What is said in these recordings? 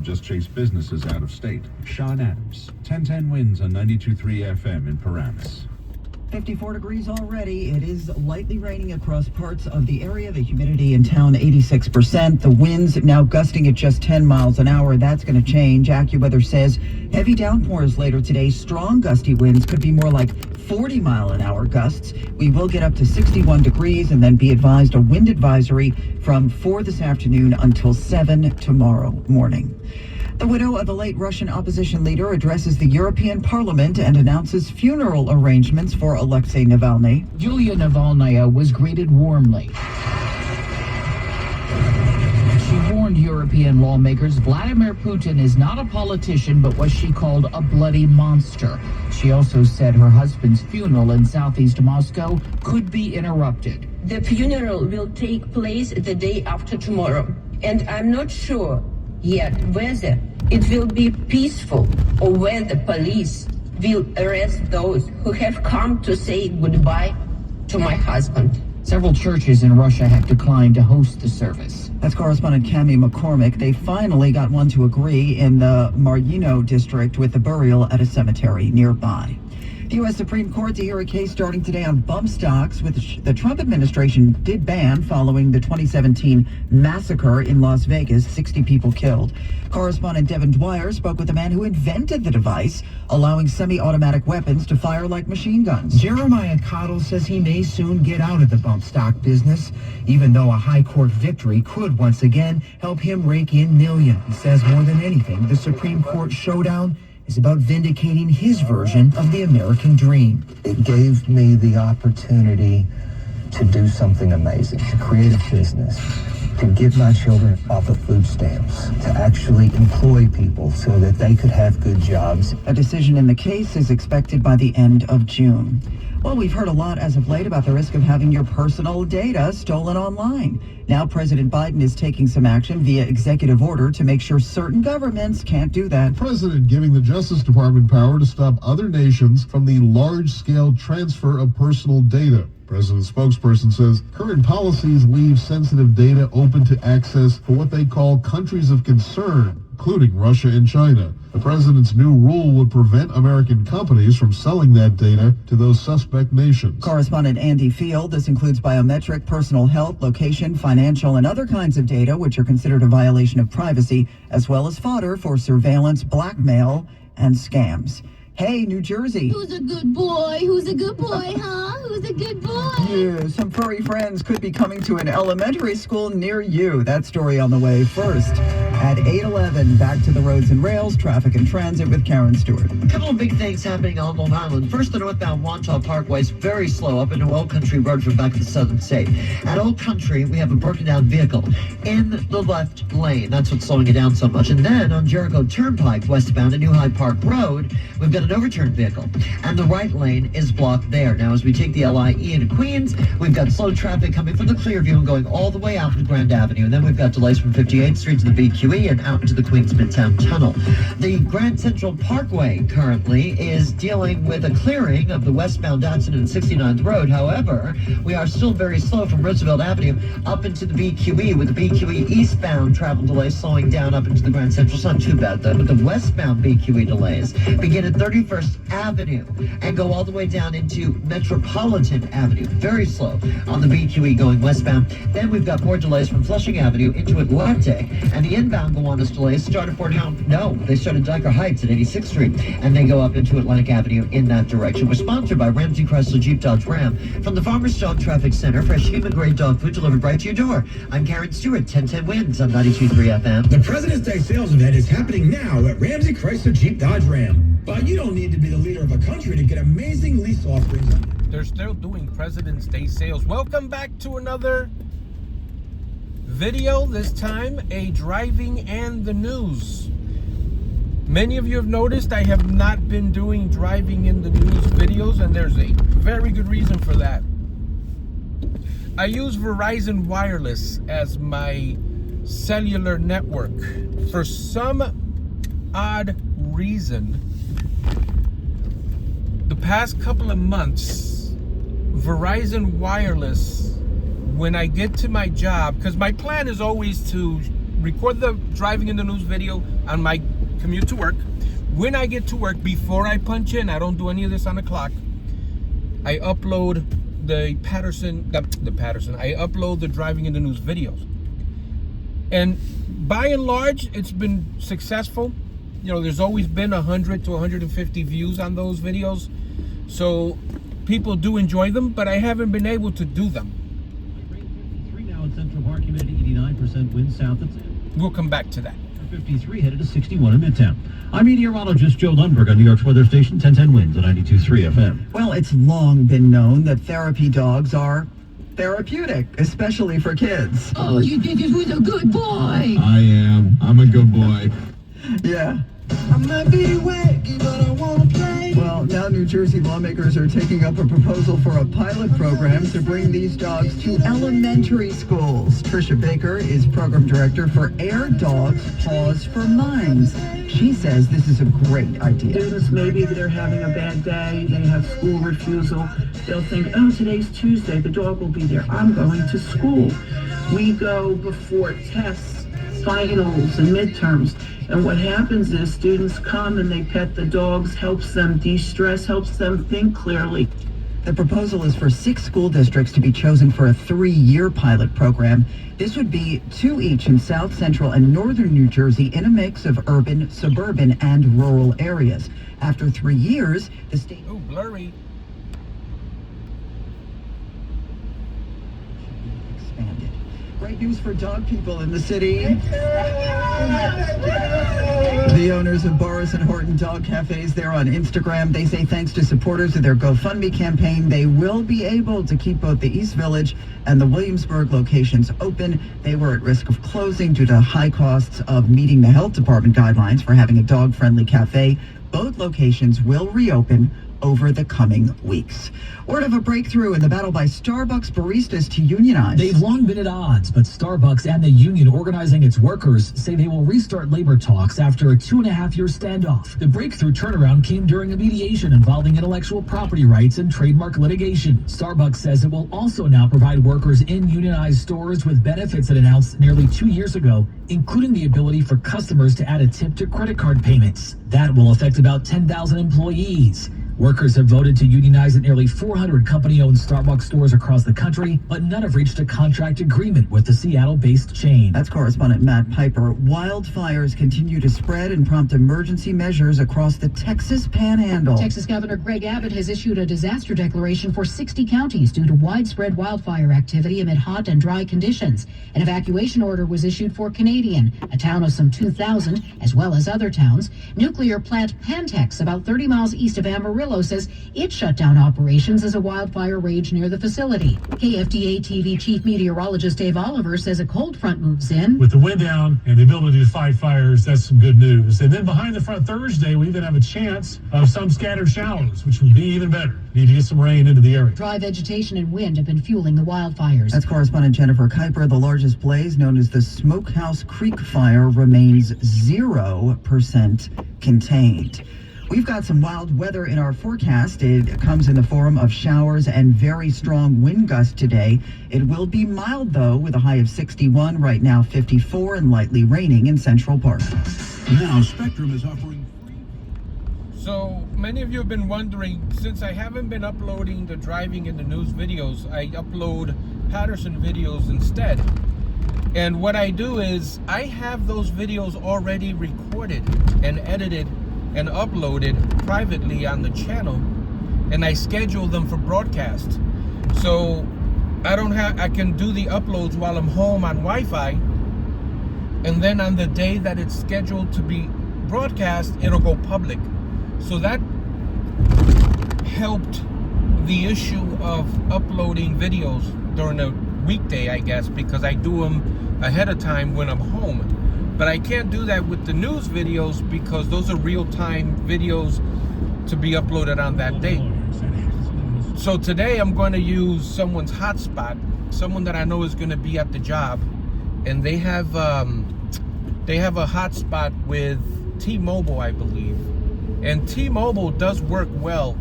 just chase businesses out of state. Sean Adams, 1010 wins on 92.3 FM in Paramus. 54 degrees already. It is lightly raining across parts of the area. The humidity in town, 86%. The winds now gusting at just 10 miles an hour. That's going to change. AccuWeather says heavy downpours later today. Strong gusty winds could be more like 40-mile-an-hour gusts. We will get up to 61 degrees and then be advised a wind advisory from 4 this afternoon until 7 tomorrow morning. The widow of the late Russian opposition leader addresses the European Parliament and announces funeral arrangements for Alexei Navalny. Yulia Navalnaya was greeted warmly. She warned European lawmakers Vladimir Putin is not a politician, but what she called a bloody monster. She also said her husband's funeral in southeast Moscow could be interrupted. The funeral will take place the day after tomorrow, and I'm not sure yet whether it will be peaceful or whether police will arrest those who have come to say goodbye to my husband. Several churches in Russia have declined to host the service. That's correspondent Cami McCormick. They finally got one to agree in the Maryino district with the burial at a cemetery nearby. The U.S. Supreme Court to hear a case starting today on bump stocks, which the Trump administration did ban following the 2017 massacre in Las Vegas, 60 people killed. Correspondent Devin Dwyer spoke with the man who invented the device, allowing semi-automatic weapons to fire like machine guns. Jeremiah Cottle says he may soon get out of the bump stock business, even though a high court victory could once again help him rake in millions. He says more than anything, the Supreme Court showdown is about vindicating his version of the American dream. It gave me the opportunity to do something amazing, to create a business, to get my children off of food stamps, to actually employ people so that they could have good jobs. A decision in the case is expected by the end of June. Well, we've heard a lot as of late about the risk of having your personal data stolen online. Now President Biden is taking some action via executive order to make sure certain governments can't do that. President giving the Justice Department power to stop other nations from the large-scale transfer of personal data. President's spokesperson says current policies leave sensitive data open to access for what they call countries of concern, including Russia and China. The president's new rule would prevent American companies from selling that data to those suspect nations. Correspondent Andy Field. This includes biometric, personal health, location, financial, and other kinds of data which are considered a violation of privacy, as well as fodder for surveillance, blackmail, and scams. Hey, New Jersey. Who's a good boy? Who's a good boy, huh? Who's a good boy? Yeah, some furry friends could be coming to an elementary school near you. That story on the way. First, at 8:11, back to the roads and rails, traffic and transit with Karen Stewart. A couple of big things happening on Long Island. First, the northbound Wantagh Parkway is very slow up into Old Country Road from back to the southern state. At Old Country, we have a broken down vehicle in the left lane. That's what's slowing it down so much. And then on Jericho Turnpike, westbound at New Hyde Park Road, we've got an overturned vehicle, and the right lane is blocked there. Now, as we take the LIE into Queens, we've got slow traffic coming from the Clearview and going all the way out to Grand Avenue, and then we've got delays from 58th Street to the BQE and out into the Queens Midtown Tunnel. The Grand Central Parkway currently is dealing with a clearing of the westbound Dodson and 69th Road. However, we are still very slow from Roosevelt Avenue up into the BQE, with the BQE eastbound travel delays slowing down up into the Grand Central. It's not too bad, though, but the westbound BQE delays begin at 31st Avenue and go all the way down into Metropolitan Avenue. Very slow on the BQE going westbound. Then we've got more delays from Flushing Avenue into Atlante, and the inbound Gowanus delays start at they start at Dyker Heights at 86th Street, and they go up into Atlantic Avenue in that direction. We're sponsored by Ramsey Chrysler Jeep Dodge Ram from the Farmers Dog Traffic Center. Fresh human-grade dog food delivered right to your door. I'm Karen Stewart, 1010 Wins on 92.3 FM. The President's Day sales event is happening now at Ramsey Chrysler Jeep Dodge Ram. But you don't need to be the leader of a country to get amazing lease offerings. They're still doing President's Day sales. Welcome back to another video, this time a driving and the news. Many of you have noticed I have not been doing driving in the news videos, and there's a very good reason for that. I use Verizon Wireless as my cellular network. For some odd reason, the past couple of months, Verizon Wireless, when I get to my job, because my plan is always to record the driving in the news video on my commute to work. When I get to work, before I punch in, I don't do any of this on the clock. I upload the I upload the driving in the news videos. And by and large, it's been successful. You know, there's always been 100 to 150 views on those videos. So people do enjoy them, but I haven't been able to do them. 53 now in Central Park, humidity 89%, wind south at 10. We'll come back to that. 53 headed to 61 in Midtown. I'm meteorologist Joe Lundberg on New York's weather station 1010 winds at 92.3 FM. Well, it's long been known that therapy dogs are therapeutic, especially for kids. Oh, you did it with a good boy. I am. I'm a good boy. Yeah. I might be wacky, but I want to play. Well, now New Jersey lawmakers are taking up a proposal for a pilot program to bring these dogs to elementary schools. Tricia Baker is program director for Air Dogs Pause for Minds. She says this is a great idea. Students, maybe they're having a bad day, they have school refusal. They'll think, oh, today's Tuesday, the dog will be there. I'm going to school. We go before tests, finals, and midterms. And what happens is students come and they pet the dogs, helps them de-stress, helps them think clearly. The proposal is for 6 school districts to be chosen for a 3-year pilot program. This would be 2 each in South Central and Northern New Jersey in a mix of urban, suburban, and rural areas. After 3 years, the state... Oh, blurry. ...expanded. Great news for dog people in the city. The owners of Boris and Horton Dog Cafes, they're on Instagram. They say thanks to supporters of their GoFundMe campaign, they will be able to keep both the East Village and the Williamsburg locations open. They were at risk of closing due to high costs of meeting the health department guidelines for having a dog-friendly cafe. Both locations will reopen over the coming weeks. Word of a breakthrough in the battle by Starbucks baristas to unionize. They've long been at odds, but Starbucks and the union organizing its workers say they will restart labor talks after a 2.5-year standoff. The breakthrough turnaround came during a mediation involving intellectual property rights and trademark litigation. Starbucks says it will also now provide workers in unionized stores with benefits it announced nearly 2 years ago, including the ability for customers to add a tip to credit card payments. That will affect about 10,000 employees. Workers have voted to unionize at nearly 400 company-owned Starbucks stores across the country, but none have reached a contract agreement with the Seattle-based chain. That's correspondent Matt Piper. Wildfires continue to spread and prompt emergency measures across the Texas Panhandle. Texas Governor Greg Abbott has issued a disaster declaration for 60 counties due to widespread wildfire activity amid hot and dry conditions. An evacuation order was issued for Canadian, a town of some 2,000, as well as other towns. Nuclear plant Pantex, about 30 miles east of Amarillo, says it shut down operations as a wildfire raged near the facility. KFDA TV chief meteorologist Dave Oliver says a cold front moves in. With the wind down and the ability to fight fires, that's some good news. And then behind the front Thursday, we even have a chance of some scattered showers, which would be even better. Need to get some rain into the area. Dry vegetation and wind have been fueling the wildfires. That's correspondent Jennifer Kuiper. The largest blaze, known as the Smokehouse Creek Fire, remains 0% contained. We've got some wild weather in our forecast. It comes in the form of showers and very strong wind gusts today. It will be mild, though, with a high of 61, right now 54, and lightly raining in Central Park. Now, Spectrum is offering... So many of you have been wondering, since I haven't been uploading the driving in the news videos, I upload Patterson videos instead. And what I do is I have those videos already recorded and edited and uploaded privately on the channel, and I schedule them for broadcast. So I can do the uploads while I'm home on Wi-Fi, and then on the day that it's scheduled to be broadcast, it'll go public. So that helped the issue of uploading videos during a weekday, I guess, because I do them ahead of time when I'm home. But I can't do that with the news videos because those are real-time videos to be uploaded on that day. So today I'm going to use someone's hotspot, someone that I know is going to be at the job, and they have a hotspot with T-Mobile, I believe. And T-Mobile does work well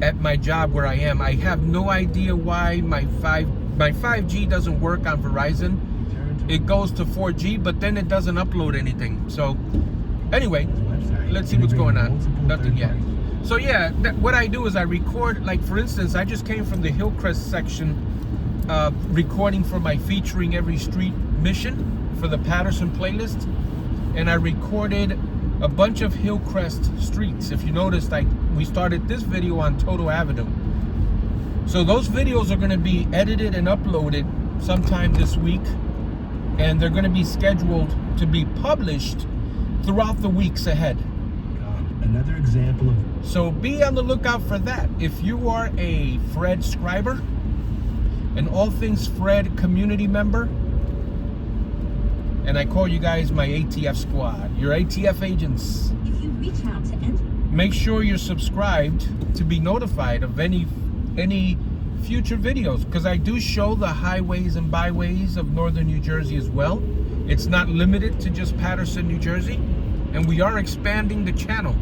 at my job where I am. I have no idea why my 5G doesn't work on Verizon. it goes to 4G, but then it doesn't upload anything. So anyway, let's see what's going on. Nothing yet. So yeah, what I do is I record, like for instance, I just came from the Hillcrest section, recording for my Featuring Every Street mission for the Patterson playlist. And I recorded a bunch of Hillcrest streets. If you noticed, we started this video on Toto Avenue. So those videos are gonna be edited and uploaded sometime this week. And they're gonna be scheduled to be published throughout the weeks ahead. Another example of... So be on the lookout for that. If you are a Fred scriber, an All Things Fred community member, and I call you guys my ATF squad, your ATF agents. If you reach out to enter, make sure you're subscribed to be notified of any future videos, because I do show the highways and byways of northern New Jersey as well. It's not limited to just Patterson, New Jersey, and we are expanding the channel.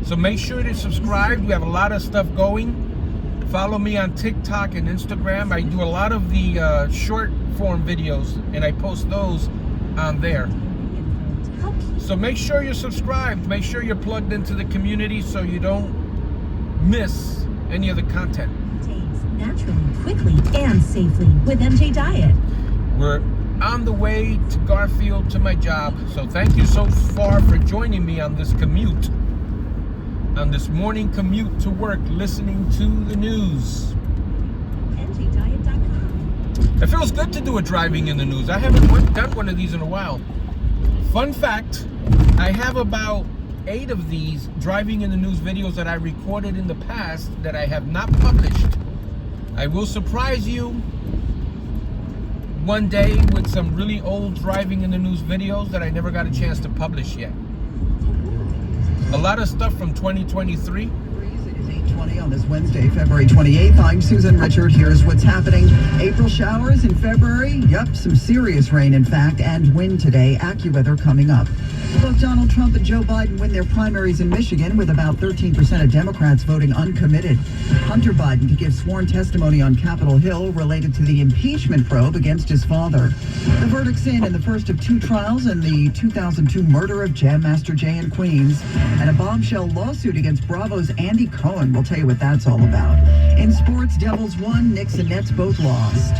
So make sure to subscribe. We have a lot of stuff going. Follow me on TikTok and Instagram. I do a lot of the short form videos, and I post those on there. So make sure you're subscribed. Make sure you're plugged into the community so you don't miss any of the content. naturally, quickly, and safely with MJ Diet. We're on the way to Garfield to my job. So thank you so far for joining me on this commute. On this morning commute to work, listening to the news. MJDiet.com. It feels good to do a driving in the news. I haven't done one of these in a while. Fun fact, I have about 8 of these driving in the news videos that I recorded in the past that I have not published. I will surprise you one day with some really old driving in the news videos that I never got a chance to publish yet. A lot of stuff from 2023. It is 8:20 on this Wednesday, February 28th. I'm Susan Richard. Here's what's happening. April showers in February. Yep, some serious rain, in fact, and wind today. AccuWeather coming up. Both Donald Trump and Joe Biden win their primaries in Michigan with about 13% of Democrats voting uncommitted. Hunter Biden to give sworn testimony on Capitol Hill related to the impeachment probe against his father. The verdict's in the first of 2 trials in the 2002 murder of Jam Master Jay in Queens. And a bombshell lawsuit against Bravo's Andy Cohen. We'll tell you what that's all about. In sports, Devils won, Knicks and Nets both lost.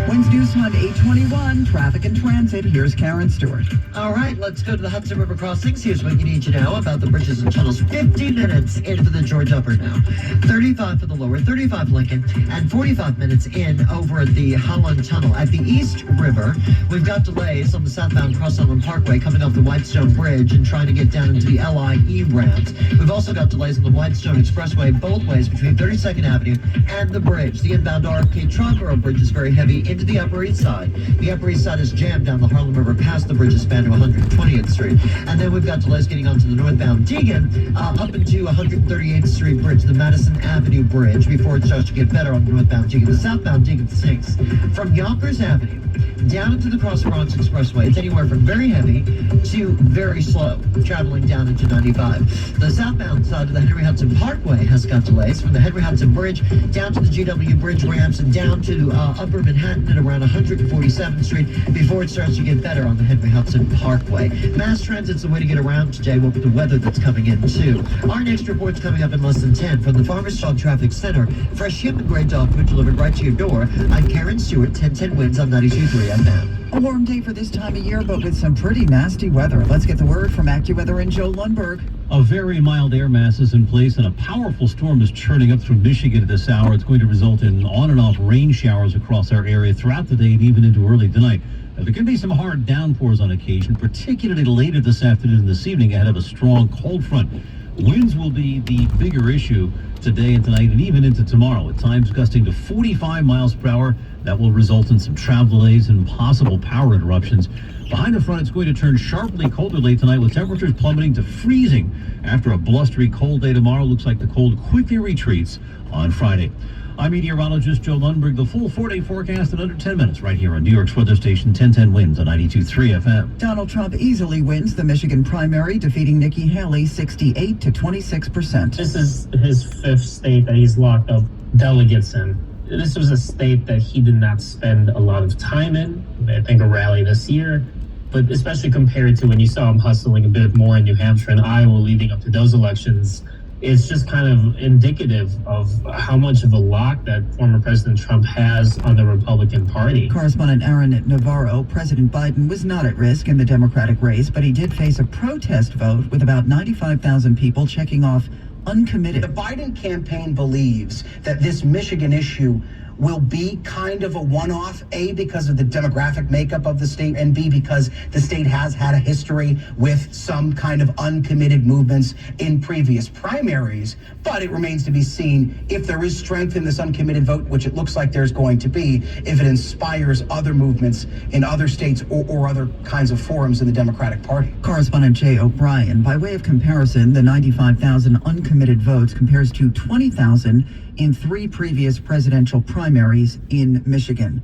Wins News Time 8:21, traffic and transit. Here's Karen Stewart. All right, let's go to the Hudson River crossings. Here's what you need to know about the bridges and tunnels. 50 minutes in for the George Upper now. 35 for the lower, 35 Lincoln, and 45 minutes in over the Holland Tunnel. At the East River, we've got delays on the southbound Cross Island Parkway coming off the Whitestone Bridge and trying to get down into the LIE ramps. We've also got delays on the Whitestone Expressway both ways between 32nd Avenue and the bridge. The inbound RFK Trotboro Bridge is very heavy into the Upper East Side. The Upper East Side is jammed down the Harlem River past the bridge span to 120th Street. And then we've got delays getting onto the northbound Deegan up into 138th Street Bridge, the Madison Avenue Bridge, before it starts to get better on the northbound Deegan. The southbound Deegan sinks from Yonkers Avenue down into the Cross Bronx Expressway. It's anywhere from very heavy to very slow, traveling down into 95. The southbound side of the Henry Hudson Parkway has got delays from the Henry Hudson Bridge down to the GW Bridge ramps and down to Upper Manhattan at around 147th Street before it starts to get better on the Henry Hudson Parkway. Mass transit's the way to get around today with the weather that's coming in too. Our next report's coming up in less than 10 from the Farmers Dog Traffic Center. Fresh human-grade dog food delivered right to your door. I'm Karen Stewart, 1010 Winds on 92.3 FM. A warm day for this time of year, but with some pretty nasty weather. Let's get the word from AccuWeather and Joe Lundberg. A very mild air mass is in place, and a powerful storm is churning up through Michigan at this hour. It's going to result in on and off rain showers across our area throughout the day and even into early tonight. There could be some hard downpours on occasion, particularly later this afternoon and this evening ahead of a strong cold front. Winds will be the bigger issue today and tonight and even into tomorrow, at times gusting to 45 miles per hour. That will result in some travel delays and possible power interruptions. Behind the front, it's going to turn sharply colder late tonight with temperatures plummeting to freezing after a blustery cold day tomorrow. Looks like the cold quickly retreats on Friday. I'm meteorologist Joe Lundberg. The full 4-day forecast in under 10 minutes right here on New York's weather station 1010 Winds on 92.3 FM. Donald Trump easily wins the Michigan primary, defeating Nikki Haley 68 to 26%. This is his 5th state that he's locked up delegates in. This was a state that he did not spend a lot of time in. I think a rally this year, but especially compared to when you saw him hustling a bit more in New Hampshire and Iowa leading up to those elections, it's just kind of indicative of how much of a lock that former President Trump has on the Republican Party. Correspondent Aaron Navarro, President Biden was not at risk in the Democratic race, but he did face a protest vote with about 95,000 people checking off uncommitted. The Biden campaign believes that this Michigan issue will be kind of a one-off, A, because of the demographic makeup of the state, and B, because the state has had a history with some kind of uncommitted movements in previous primaries. But it remains to be seen if there is strength in this uncommitted vote, which it looks like there's going to be, if it inspires other movements in other states or other kinds of forums in the Democratic Party. Correspondent Jay O'Brien, by way of comparison, the 95,000 uncommitted votes compares to 20,000 in 3 previous presidential primaries in Michigan.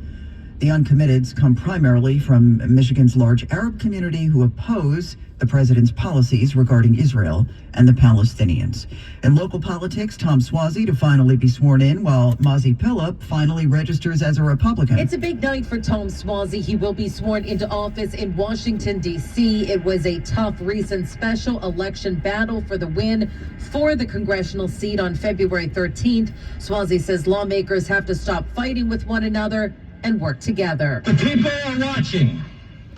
The uncommitteds come primarily from Michigan's large Arab community who oppose the president's policies regarding Israel and the Palestinians. In local politics, Tom Suozzi to finally be sworn in, while Mazi Pilip finally registers as a Republican. It's a big night for Tom Suozzi. He will be sworn into office in Washington, D.C. It was a tough recent special election battle for the win for the congressional seat on February 13th. Suozzi says lawmakers have to stop fighting with one another and work together. The people are watching.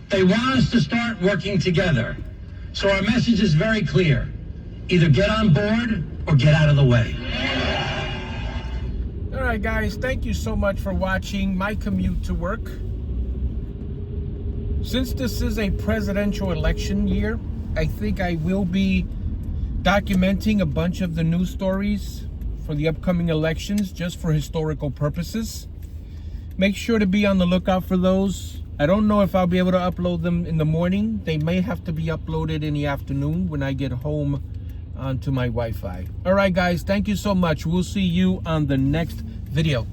They want us to start working together. So our message is very clear. Either get on board or get out of the way. All right, guys, thank you so much for watching my commute to work. Since this is a presidential election year, I think I will be documenting a bunch of the news stories for the upcoming elections just for historical purposes. Make sure to be on the lookout for those. I don't know if I'll be able to upload them in the morning. They may have to be uploaded in the afternoon when I get home onto my Wi-Fi. All right, guys, thank you so much. We'll see you on the next video.